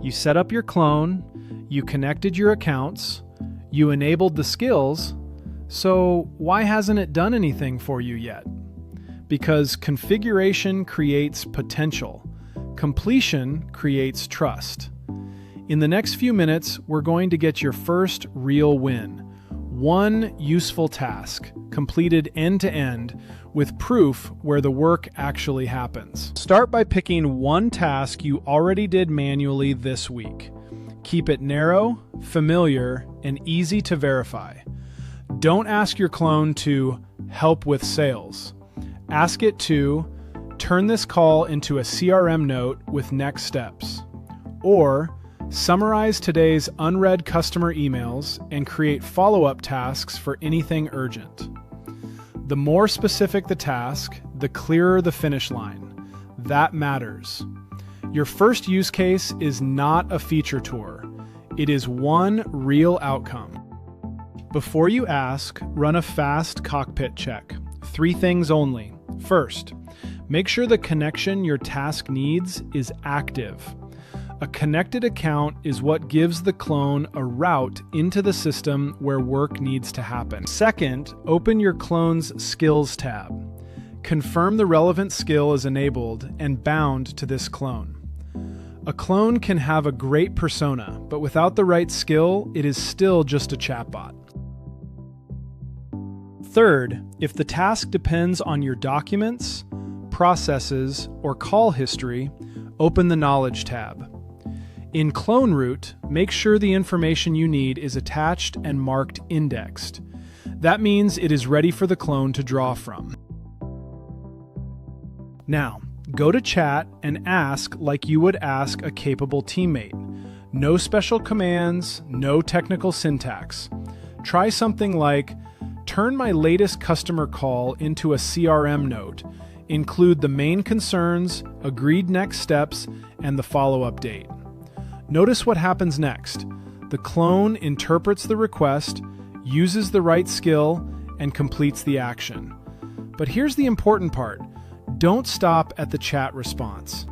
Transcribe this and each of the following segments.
You set up your clone, you connected your accounts, you enabled the skills, so why hasn't it done anything for you yet? Because configuration creates potential. Completion creates trust. In the next few minutes, we're going to get your first real win. One useful task, completed end-to-end, with proof where the work actually happens. Start by picking one task you already did manually this week. Keep it narrow, familiar, and easy to verify. Don't ask your clone to help with sales. Ask it to turn this call into a CRM note with next steps, or summarize today's unread customer emails and create follow-up tasks for anything urgent. The more specific the task, the clearer the finish line. That matters. Your first use case is not a feature tour. It is one real outcome. Before you ask, run a fast cockpit check. 3 things only. First, make sure the connection your task needs is active. A connected account is what gives the clone a route into the system where work needs to happen. Second, open your clone's Skills tab. Confirm the relevant skill is enabled and bound to this clone. A clone can have a great persona, but without the right skill, it is still just a chatbot. Third, if the task depends on your documents, processes, or call history, open the Knowledge tab. In Clone Root, make sure the information you need is attached and marked indexed. That means it is ready for the clone to draw from. Now, go to chat and ask like you would ask a capable teammate. No special commands, no technical syntax. Try something like, turn my latest customer call into a CRM note. Include the main concerns, agreed next steps, and the follow-up date. Notice what happens next. The clone interprets the request, uses the right skill, and completes the action. But here's the important part. Don't stop at the chat response.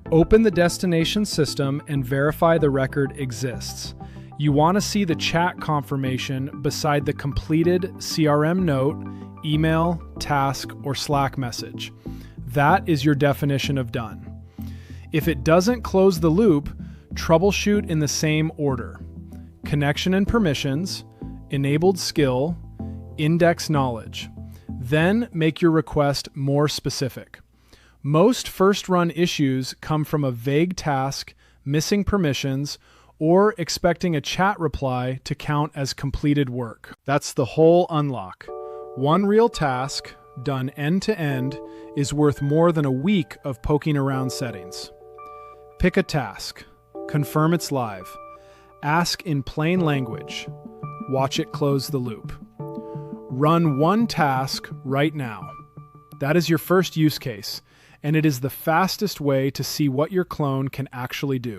Open the destination system and verify the record exists. You want to see the chat confirmation beside the completed CRM note, email, task, or Slack message. That is your definition of done. If it doesn't close the loop, troubleshoot in the same order. Connection and permissions, enabled skill, index knowledge. Then make your request more specific. Most first-run issues come from a vague task, missing permissions, or expecting a chat reply to count as completed work. That's the whole unlock. One real task, done end-to-end, is worth more than a week of poking around settings. Pick a task. Confirm it's live. Ask in plain language. Watch it close the loop. Run one task right now. That is your first use case, and it is the fastest way to see what your clone can actually do.